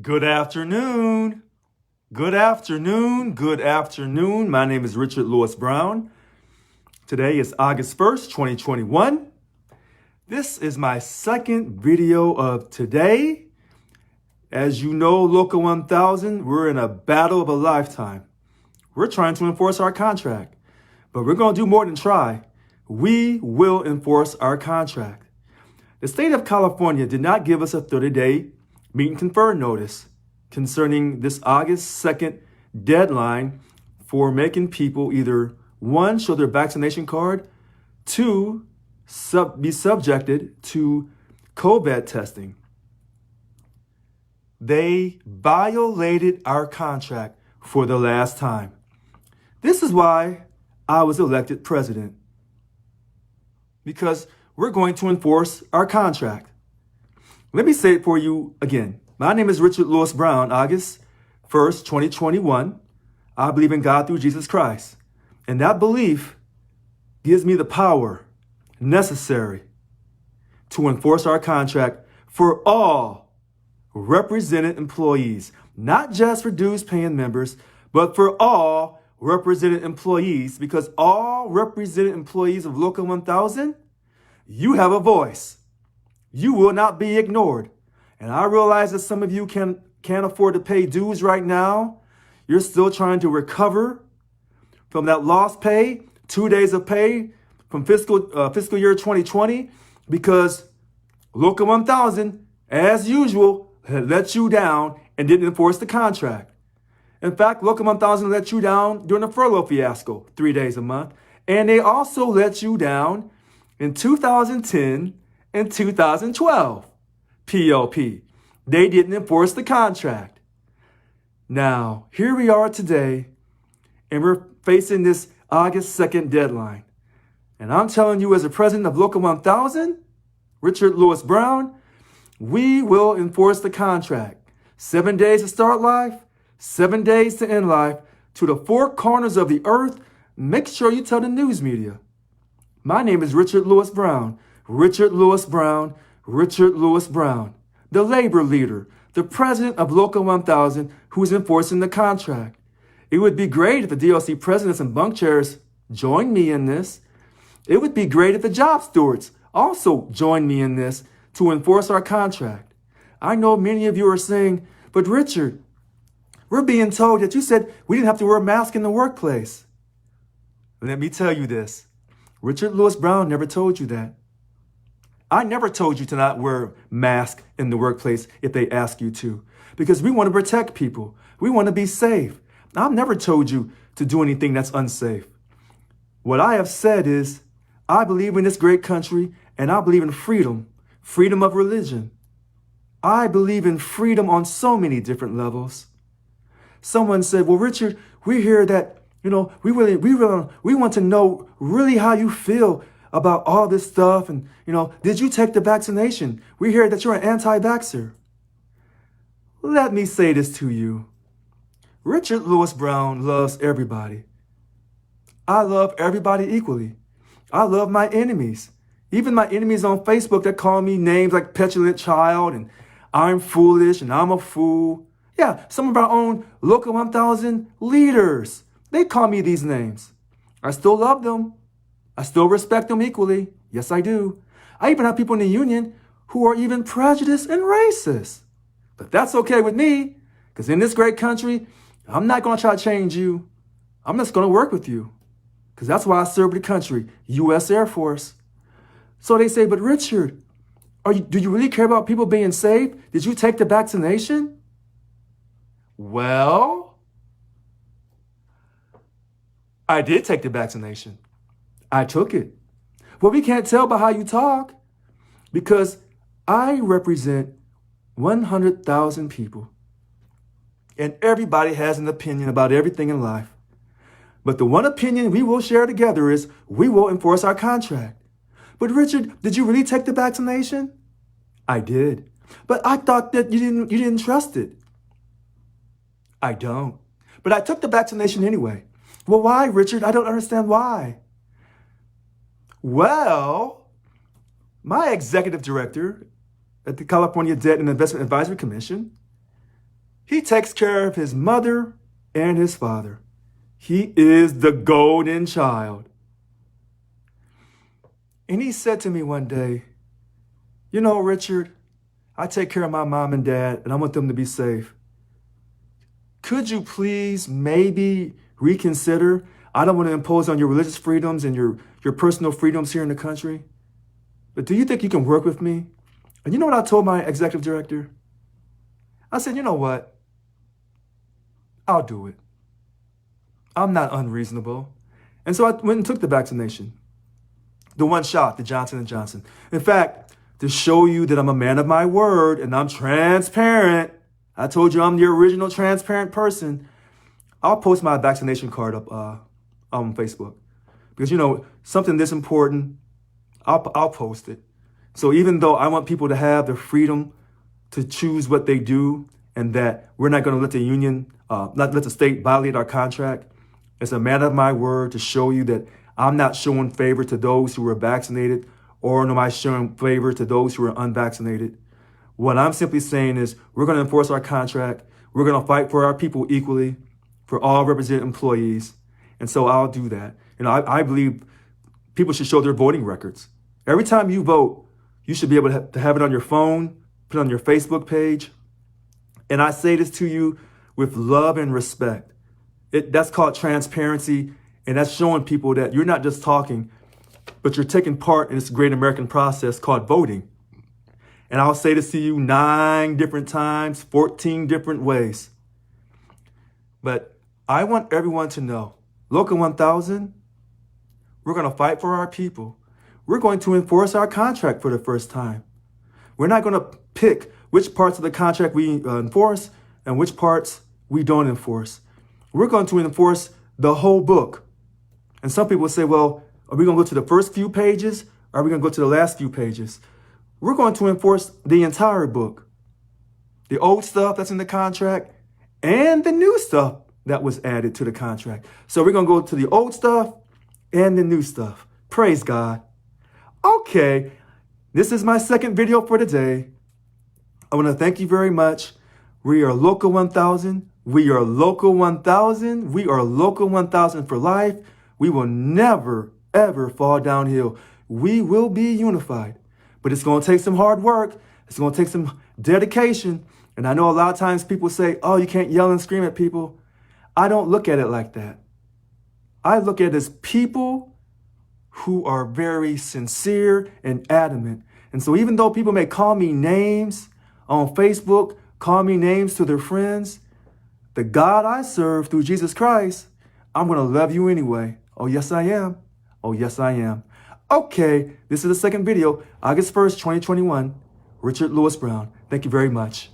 Good afternoon. Good afternoon. Good afternoon. My name is Richard Lewis Brown. Today is August 1st, 2021. This is my second video of today. As you know, Local 1000, we're in a battle of a lifetime. We're trying to enforce our contract, but we're going to do more than try. We will enforce our contract. The state of California did not give us a 30-day meet and confer notice concerning this August 2nd deadline for making people either, one, show their vaccination card, two, be subjected to COVID testing. They violated our contract for the last time. This is why I was elected president, because we're going to enforce our contract. Let me say it for you again. My name is Richard Lewis Brown, August 1st, 2021. I believe in God through Jesus Christ. And that belief gives me the power necessary to enforce our contract for all represented employees, not for reduced paying members, but for all represented employees, because all represented employees of Local 1000, you have a voice. You will not be ignored. And I realize that some of you can't afford to pay dues right now. You're still trying to recover from that lost pay, 2 days of pay from fiscal year 2020, because Local 1000, as usual, had let you down and didn't enforce the contract. In fact, Local 1000 let you down during the furlough fiasco, 3 days a month. And they also let you down in 2010 and 2012, POP. They didn't enforce the contract. Now, here we are today, and we're facing this August 2nd deadline. And I'm telling you, as the president of Local 1000, Richard Lewis Brown, we will enforce the contract. 7 days to start life, 7 days to end life, to the four corners of the earth. Make sure you tell the news media. My name is Richard Lewis Brown. Richard Lewis Brown, Richard Lewis Brown, the labor leader, the president of Local 1000, who's enforcing the contract. It would be great if the DLC presidents and bunk chairs joined me in this. It would be great if the job stewards also joined me in this to enforce our contract. I know many of you are saying, but Richard, we're being told that you said we didn't have to wear a mask in the workplace. Let me tell you this. Richard Lewis Brown never told you that. I never told you to not wear a mask in the workplace if they ask you to, because we want to protect people. We want to be safe. I've never told you to do anything that's unsafe. What I have said is, I believe in this great country, and I believe in freedom, freedom of religion. I believe in freedom on so many different levels. Someone said, well, Richard, we hear that, we want to know really how you feel about all this stuff. And, did you take the vaccination? We hear that you're an anti-vaxxer. Let me say this to you. Richard Lewis Brown loves everybody. I love everybody equally. I love my enemies. Even my enemies on Facebook that call me names like petulant child and I'm foolish and I'm a fool. Yeah, some of our own Local 1000 leaders, they call me these names. I still love them. I still respect them equally. Yes, I do. I even have people in the union who are even prejudiced and racist. But that's okay with me, because in this great country, I'm not going to try to change you. I'm just going to work with you, because that's why I serve the country, U.S. Air Force. So they say, but Richard, do you really care about people being safe? Did you take the vaccination? Well, I did take the vaccination. I took it. Well, we can't tell by how you talk, because I represent 100,000 people. And everybody has an opinion about everything in life. But the one opinion we will share together is we will enforce our contract. But Richard, did you really take the vaccination? I did. But I thought that you didn't trust it. I don't. But I took the vaccination anyway. Well, why, Richard? I don't understand why. Well, my executive director at the California Debt and Investment Advisory Commission, He takes care of his mother and his father. He is the golden child. And he said to me one day, you know, Richard, I take care of my mom and dad, and I want them to be safe. Could you please maybe reconsider? I don't want to impose on your religious freedoms and your personal freedoms here in the country. But do you think you can work with me? And you know what I told my executive director? I said, you know what? I'll do it. I'm not unreasonable. And so I went and took the vaccination. The one shot, the Johnson & Johnson. In fact, to show you that I'm a man of my word and I'm transparent, I told you I'm the original transparent person, I'll post my vaccination card up on Facebook. Because, you know, something this important, I'll post it. So even though I want people to have the freedom to choose what they do and that we're not going to let the union, not let the state violate our contract, it's a matter of my word to show you that I'm not showing favor to those who are vaccinated, or am I showing favor to those who are unvaccinated. What I'm simply saying is we're going to enforce our contract. We're going to fight for our people equally, for all represented employees. And so I'll do that. You know, I believe people should show their voting records. Every time you vote, you should be able to have it on your phone, put it on your Facebook page. And I say this to you with love and respect. That's called transparency. And that's showing people that you're not just talking, but you're taking part in this great American process called voting. And I'll say this to you 9 different times, 14 different ways. But I want everyone to know, Local 1000, we're going to fight for our people. We're going to enforce our contract for the first time. We're not going to pick which parts of the contract we enforce and which parts we don't enforce. We're going to enforce the whole book. And some people say, well, are we going to go to the first few pages? Or are we going to go to the last few pages? We're going to enforce the entire book. The old stuff that's in the contract and the new stuff that was added to the contract. So we're going to go to the old stuff and the new stuff. Praise God. Okay, this is my second video for today. I want to thank you very much. We are Local 1000. We are Local 1000. We are Local 1000 for life. We will never, ever fall downhill. We will be unified. But it's going to take some hard work. It's going to take some dedication. And I know a lot of times people say, oh, you can't yell and scream at people. I don't look at it like that. I look at it as people who are very sincere and adamant. And so even though people may call me names on Facebook, call me names to their friends, the God I serve through Jesus Christ, I'm going to love you anyway. Oh, yes, I am. Oh, yes, I am. Okay, this is the second video, August 1st, 2021. Richard Lewis Brown. Thank you very much.